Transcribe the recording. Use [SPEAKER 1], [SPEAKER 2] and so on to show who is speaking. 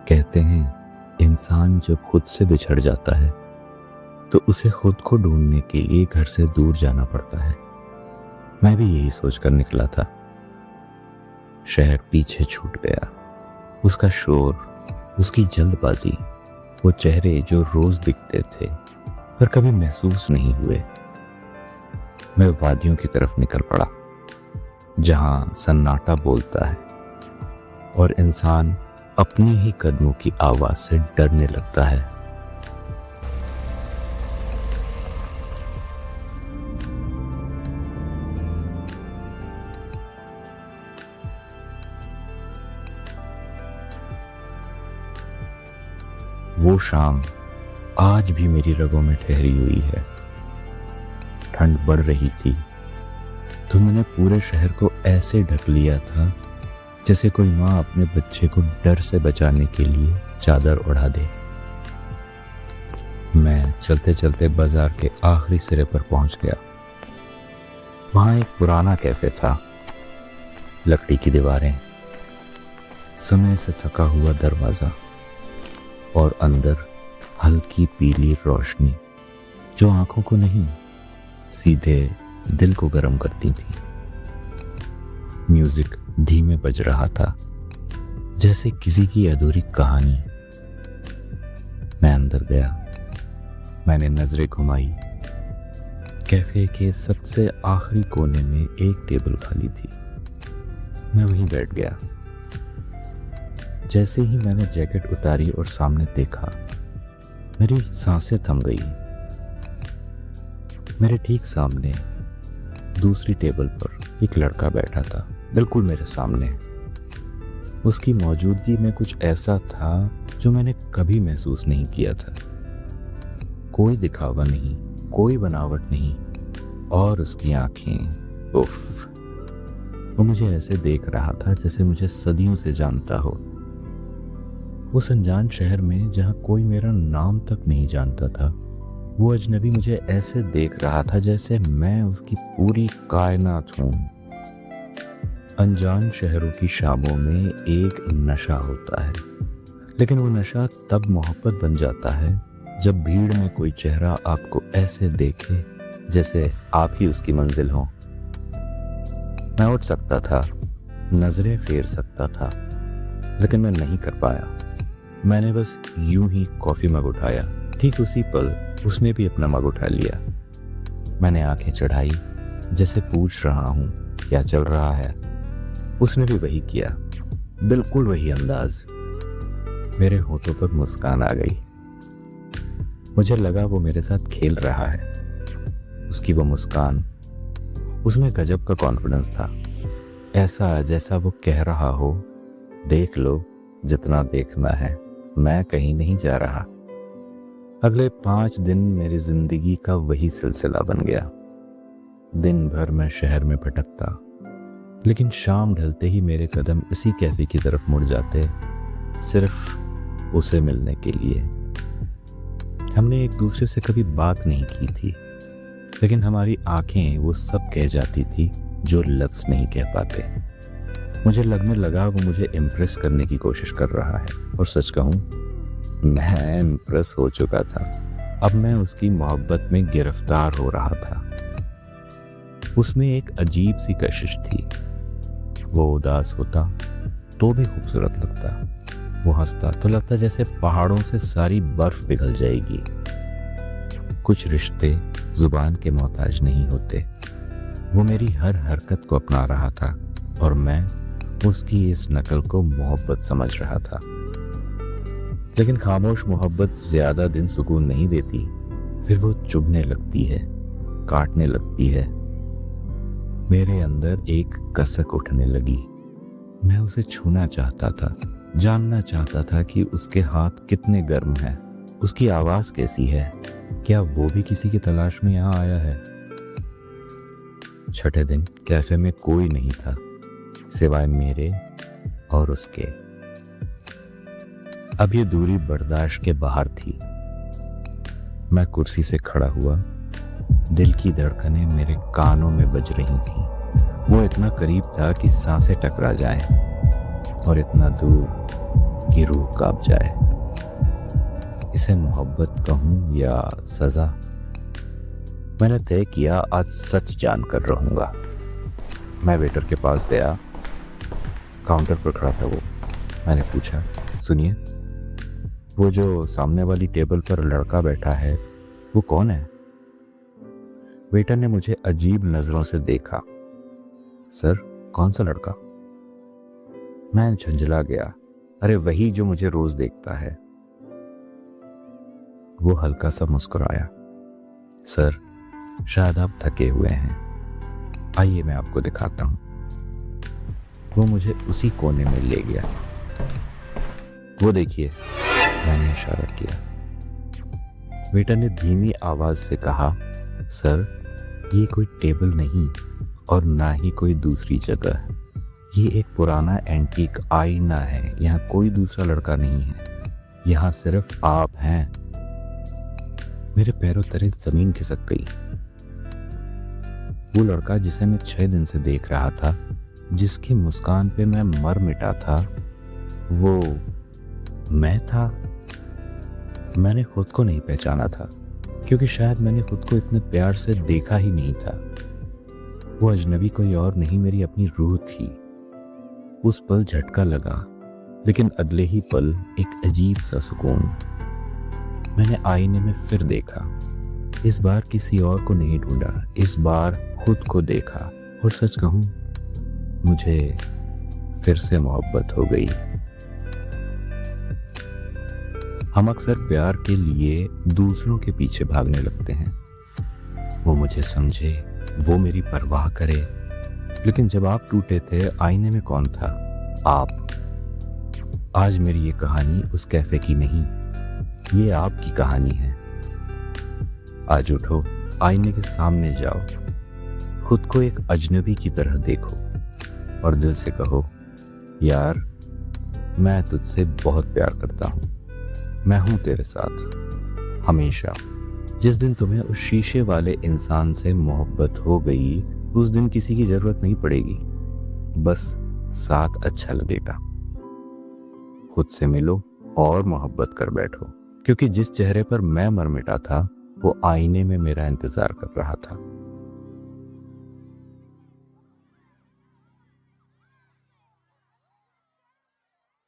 [SPEAKER 1] कहते हैं इंसान जब खुद से बिछड़ जाता है तो उसे खुद को ढूंढने के लिए घर से दूर जाना पड़ता है। मैं भी यही सोचकर निकला था। शहर पीछे छूट गया, उसका शोर, उसकी जल्दबाजी, वो चेहरे जो रोज दिखते थे पर कभी महसूस नहीं हुए। मैं वादियों की तरफ निकल पड़ा जहां सन्नाटा बोलता है और इंसान अपने ही कदमों की आवाज से डरने लगता है। वो शाम आज भी मेरी रगों में ठहरी हुई है। ठंड बढ़ रही थी तो मैंने पूरे शहर को ऐसे ढक लिया था जैसे कोई माँ अपने बच्चे को डर से बचाने के लिए चादर ओढ़ा दे। मैं चलते चलते बाजार के आखिरी सिरे पर पहुंच गया। वहां एक पुराना कैफे था, लकड़ी की दीवारें, समय से थका हुआ दरवाजा और अंदर हल्की पीली रोशनी जो आंखों को नहीं, सीधे दिल को गर्म करती थी। म्यूजिक धीमे बज रहा था, जैसे किसी की अधूरी कहानी। मैं अंदर गया, मैंने नजरें घुमाई। कैफे के सबसे आखिरी कोने में एक टेबल खाली थी। मैं वहीं बैठ गया। जैसे ही मैंने जैकेट उतारी और सामने देखा, मेरी सांसें थम गई। मेरे ठीक सामने दूसरी टेबल पर एक लड़का बैठा था, बिल्कुल मेरे सामने। उसकी मौजूदगी में कुछ ऐसा था जो मैंने कभी महसूस नहीं किया था। कोई दिखावा नहीं, कोई बनावट नहीं, और उसकी आंखें, उफ, वो मुझे ऐसे देख रहा था जैसे मुझे सदियों से जानता हो। उस अनजान शहर में जहां कोई मेरा नाम तक नहीं जानता था, वो अजनबी मुझे ऐसे देख रहा था जैसे मैं उसकी पूरी कायनात हूं। अनजान शहरों की शामों में एक नशा होता है, लेकिन वो नशा तब मोहब्बत बन जाता है जब भीड़ में कोई चेहरा आपको ऐसे देखे जैसे आप ही उसकी मंजिल हो। मैं उठ सकता था, नजरें फेर सकता था, लेकिन मैं नहीं कर पाया। मैंने बस यूं ही कॉफी मग उठाया। ठीक उसी पल उसने भी अपना मग उठा लिया। मैंने आंखें चढ़ाई, जैसे पूछ रहा हूं क्या चल रहा है। उसने भी वही किया, बिल्कुल वही अंदाज। मेरे होठों पर मुस्कान आ गई। मुझे लगा वो मेरे साथ खेल रहा है। उसकी वो मुस्कान, उसमें गजब का कॉन्फिडेंस था, ऐसा जैसा वो कह रहा हो, देख लो जितना देखना है, मैं कहीं नहीं जा रहा। अगले 5 दिन मेरी जिंदगी का वही सिलसिला बन गया। दिन भर मैं शहर में भटकता, लेकिन शाम ढलते ही मेरे कदम इसी कैफे की तरफ मुड़ जाते, सिर्फ उसे मिलने के लिए। हमने एक दूसरे से कभी बात नहीं की थी, लेकिन हमारी आंखें वो सब कह जाती थी जो लफ्ज नहीं कह पाते। मुझे लगने लगा वो मुझे इम्प्रेस करने की कोशिश कर रहा है, और सच कहूं, मैं इम्प्रेस हो चुका था। अब मैं उसकी मोहब्बत में गिरफ्तार हो रहा था। उसमें एक अजीब सी कशिश थी। वो उदास होता तो भी खूबसूरत लगता। वो हंसता तो लगता जैसे पहाड़ों से सारी बर्फ पिघल जाएगी। कुछ रिश्ते जुबान के मोहताज नहीं होते। वो मेरी हर हरकत को अपना रहा था और मैं उसकी इस नकल को मोहब्बत समझ रहा था। लेकिन खामोश मोहब्बत ज्यादा दिन सुकून नहीं देती। फिर वो चुभने लगती है, काटने लगती है। मेरे अंदर एक कसक उठने लगी। मैं उसे छूना चाहता था, जानना चाहता था कि उसके हाथ कितने गर्म हैं, उसकी आवाज कैसी है, क्या वो भी किसी की तलाश में यहाँ आया है। छठे दिन कैफे में कोई नहीं था सिवाय मेरे और उसके। अब ये दूरी बर्दाश्त के बाहर थी। मैं कुर्सी से खड़ा हुआ, दिल की धड़कनें मेरे कानों में बज रही थी। वो इतना करीब था कि सांसें टकरा जाएं, और इतना दूर कि रूह कांप जाए। इसे मोहब्बत कहूं या सजा? मैंने तय किया आज सच जानकर रहूंगा। मैं वेटर के पास गया। काउंटर पर खड़ा था वो। मैंने पूछा, सुनिए, वो जो सामने वाली टेबल पर लड़का बैठा है वो कौन है? वेटर ने मुझे अजीब नजरों से देखा। सर, कौन सा लड़का? मैं झंझला गया। अरे वही जो मुझे रोज देखता है। वो हल्का सा मुस्कुराया। सर, शायद आप थके हुए हैं, आइए मैं आपको दिखाता हूं। वो मुझे उसी कोने में ले गया। वो देखिए, मैंने इशारा किया। वेटर ने धीमी आवाज से कहा, सर, ये कोई टेबल नहीं और ना ही कोई दूसरी जगह है। ये एक पुराना एंटीक आईना है। यहाँ कोई दूसरा लड़का नहीं है, यहाँ सिर्फ आप हैं। मेरे पैरों तले जमीन खिसक गई। वो लड़का जिसे मैं 6 दिन से देख रहा था, जिसकी मुस्कान पे मैं मर मिटा था, वो मैं था। मैंने खुद को नहीं पहचाना था, क्योंकि शायद मैंने खुद को इतने प्यार से देखा ही नहीं था। वो अजनबी कोई और नहीं, मेरी अपनी रूह थी। उस पल झटका लगा, लेकिन अगले ही पल एक अजीब सा सुकून। मैंने आईने में फिर देखा। इस बार किसी और को नहीं ढूंढा, इस बार खुद को देखा। और सच कहूं, मुझे फिर से मोहब्बत हो गई। हम अक्सर प्यार के लिए दूसरों के पीछे भागने लगते हैं। वो मुझे समझे, वो मेरी परवाह करे। लेकिन जब आप टूटे थे, आईने में कौन था? आप। आज मेरी ये कहानी उस कैफे की नहीं, ये आपकी कहानी है। आज उठो, आईने के सामने जाओ, खुद को एक अजनबी की तरह देखो और दिल से कहो, यार, मैं तुझसे बहुत प्यार करता हूं। मैं हूं तेरे साथ हमेशा। जिस दिन तुम्हें उस शीशे वाले इंसान से मोहब्बत हो गई, उस दिन किसी की जरूरत नहीं पड़ेगी, बस साथ अच्छा लगेगा। खुद से मिलो और मोहब्बत कर बैठो, क्योंकि जिस चेहरे पर मैं मर मिटा था, वो आईने में मेरा इंतजार कर रहा था।